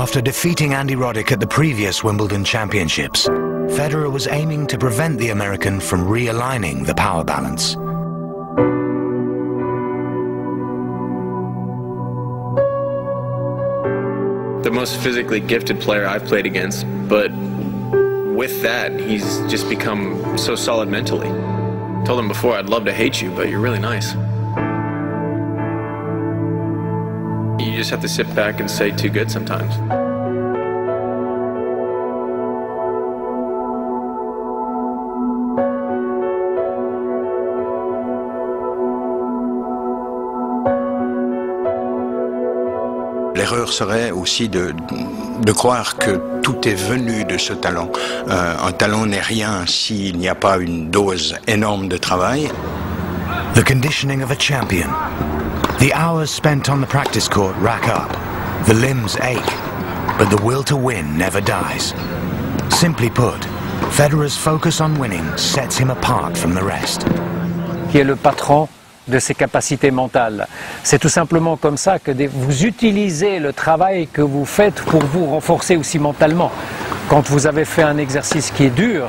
After defeating Andy Roddick at the previous Wimbledon Championships, Federer was aiming to prevent the American from realigning the power balance. The most physically gifted player I've played against, but with that, he's just become so solid mentally. I told him before, I'd love to hate you, but you're really nice. You just have to sit back and say too good sometimes. L'erreur serait aussi de croire que tout est venu de ce talent. Un talent n'est rien s'il n'y a pas une dose énorme de travail. The conditioning of a champion. The hours spent on the practice court rack up. The limbs ache, but the will to win never dies. Simply put, Federer's focus on winning sets him apart from the rest. Qui est le patron de ses capacités mentales. C'est tout simplement comme ça que vous utilisez le travail que vous faites pour vous renforcer aussi mentalement. Quand vous avez fait un exercice qui est dur,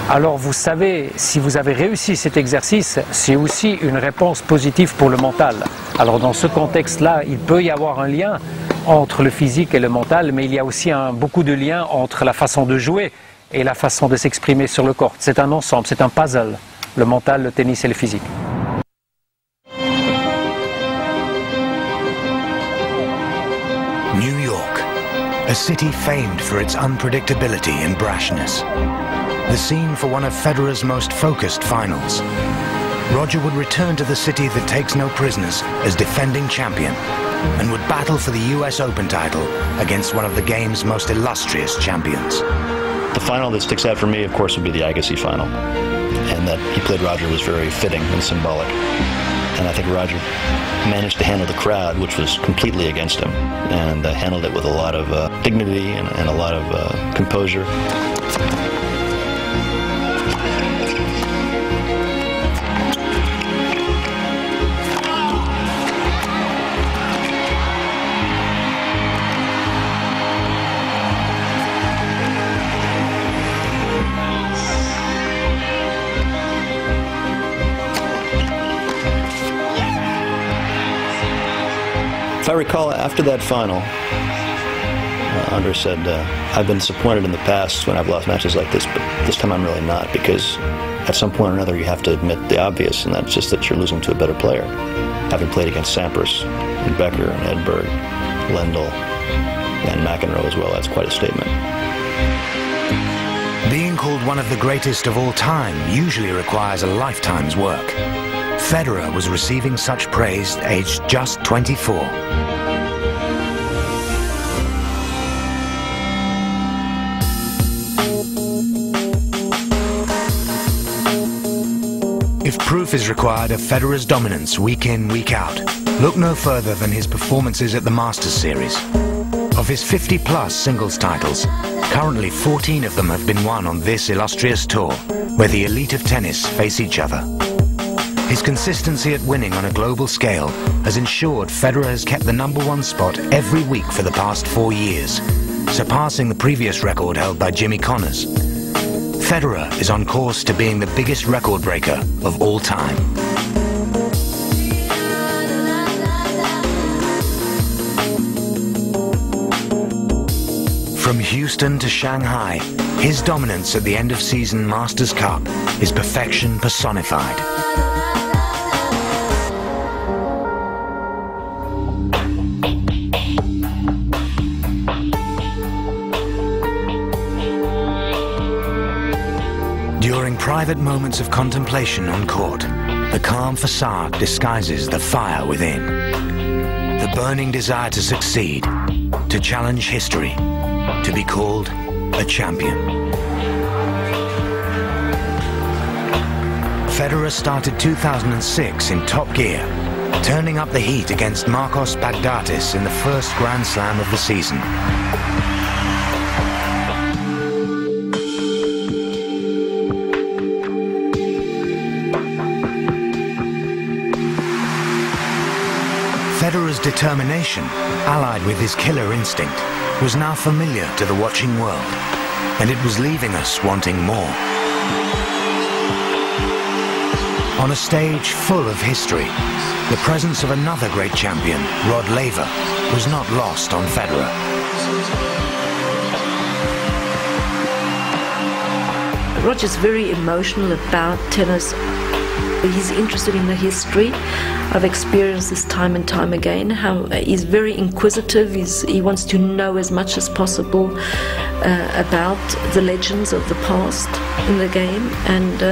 alors vous savez, si vous avez réussi cet exercice, c'est aussi une réponse positive pour le mental. Alors dans ce contexte-là, il peut y avoir un lien entre le physique et le mental, mais il y a aussi beaucoup de liens entre la façon de jouer et la façon de s'exprimer sur le court. C'est un ensemble, c'est un puzzle, le mental, le tennis et le physique. New York, a city famed for its unpredictability and brashness. The scene for one of Federer's most focused finals. Roger would return to the city that takes no prisoners as defending champion and would battle for the US Open title against one of the game's most illustrious champions. The final that sticks out for me, of course, would be the Agassi final. And that he played Roger was very fitting and symbolic. And I think Roger managed to handle the crowd, which was completely against him, and handled it with a lot of dignity and a lot of composure. If I recall, after that final, Andre said, I've been disappointed in the past when I've lost matches like this, but this time I'm really not, because at some point or another you have to admit the obvious, and that's just that you're losing to a better player. Having played against Sampras, and Becker, and Edberg, Lendl, and McEnroe as well, that's quite a statement. Being called one of the greatest of all time usually requires a lifetime's work. Federer was receiving such praise aged just 24. If proof is required of Federer's dominance week in, week out, look no further than his performances at the Masters Series. Of his 50-plus singles titles, currently 14 of them have been won on this illustrious tour, where the elite of tennis face each other. His consistency at winning on a global scale has ensured Federer has kept the #1 spot every week for the past 4 years, surpassing the previous record held by Jimmy Connors. Federer is on course to being the biggest record breaker of all time. From Houston to Shanghai, his dominance at the end-of-season Masters Cup is perfection personified. During private moments of contemplation on court, the calm facade disguises the fire within. The burning desire to succeed, to challenge history, to be called a champion. Federer started 2006 in top gear, turning up the heat against Marcos Baghdatis in the first Grand Slam of the season. Federer's determination, allied with his killer instinct, was now familiar to the watching world, and it was leaving us wanting more. On a stage full of history, the presence of another great champion, Rod Laver, was not lost on Federer. Roger's very emotional about tennis. He's interested in the history. I've experienced this time and time again, how he's very inquisitive. He wants to know as much as possible about the legends of the past in the game, and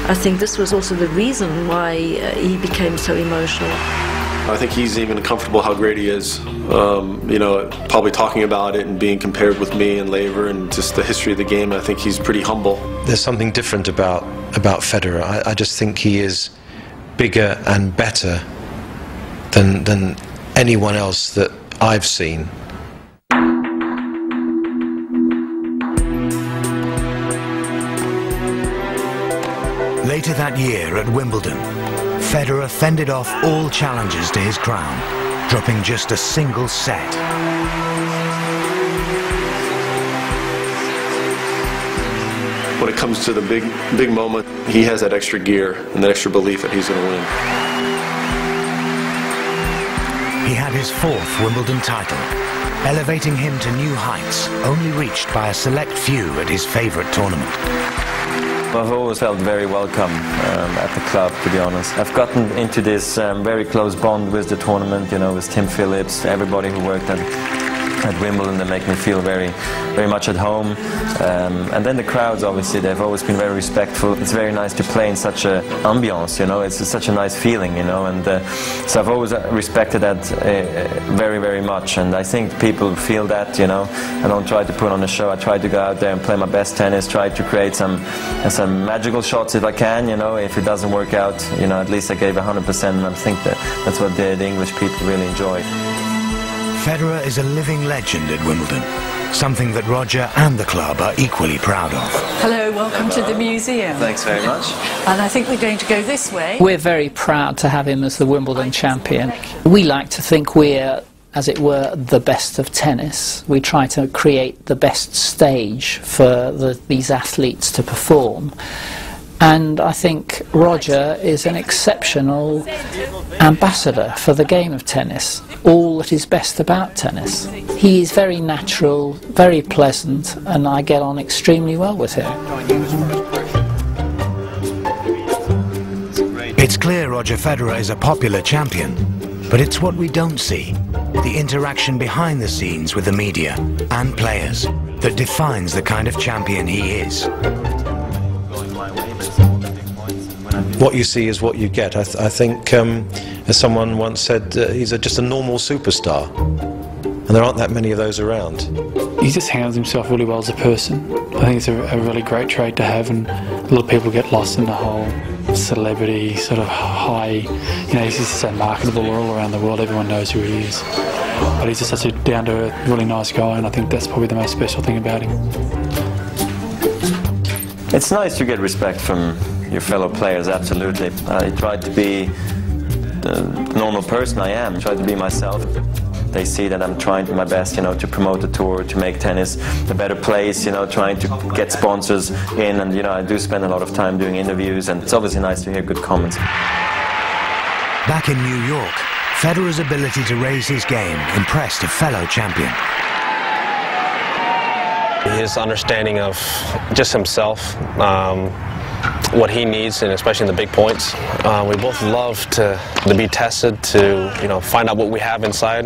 I think this was also the reason why he became so emotional. I think he's even comfortable how great he is, you know, probably talking about it and being compared with me and Laver and just the history of the game. I think he's pretty humble. There's something different about Federer. I just think he is bigger and better than anyone else that I've seen. Later that year at Wimbledon, Federer fended off all challenges to his crown, dropping just a single set. When it comes to the big moment, he has that extra gear and that extra belief that he's going to win. He had his fourth Wimbledon title, elevating him to new heights only reached by a select few at his favorite tournament. I've always felt very welcome at the club, to be honest. I've gotten into this very close bond with the tournament, you know, with Tim Phillips, everybody who worked at Wimbledon. They make me feel very much at home. And then the crowds, obviously, they've always been very respectful. It's very nice to play in such an ambiance, you know, it's such a nice feeling, you know, and so I've always respected that very much, and I think people feel that, you know. I don't try to put on a show. I try to go out there and play my best tennis, try to create some magical shots if I can, you know. If it doesn't work out, you know, at least I gave 100%, and I think that's what the English people really enjoy. Federer is a living legend at Wimbledon, something that Roger and the club are equally proud of. Hello, welcome to the museum. Thanks very much. And I think we're going to go this way. We're very proud to have him as the Wimbledon champion. We like to think we're, as it were, the best of tennis. We try to create the best stage for these athletes to perform. And I think Roger is an exceptional ambassador for the game of tennis, all that is best about tennis. He is very natural, very pleasant, and I get on extremely well with him. It's clear Roger Federer is a popular champion, but it's what we don't see, the interaction behind the scenes with the media and players, that defines the kind of champion he is. What you see is what you get. I think, as someone once said, he's just a normal superstar, and there aren't that many of those around. He just handles himself really well as a person. I think it's a really great trait to have, and a lot of people get lost in the whole celebrity sort of high, you know, he's just so marketable all around the world, everyone knows who he is. But he's just such a down-to-earth, really nice guy, and I think that's probably the most special thing about him. It's nice to get respect from your fellow players, absolutely. I try to be the normal person I am, try to be myself. They see that I'm trying my best, you know, to promote the tour, to make tennis a better place, you know, trying to get sponsors in, and, you know, I do spend a lot of time doing interviews, and it's obviously nice to hear good comments. Back in New York, Federer's ability to raise his game impressed a fellow champion. His understanding of just himself, what he needs, and especially in the big points. We both love to be tested, to, you know, find out what we have inside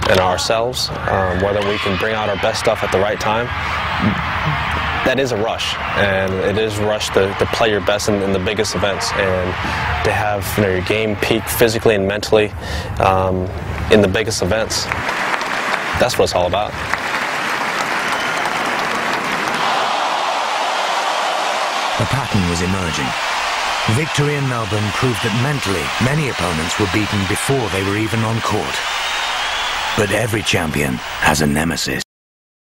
and ourselves, whether we can bring out our best stuff at the right time. That is a rush, and it is a rush to play your best in the biggest events, and to have, you know, your game peak physically and mentally in the biggest events. That's what it's all about. A pattern was emerging. Victory in Melbourne proved that mentally many opponents were beaten before they were even on court. But every champion has a nemesis.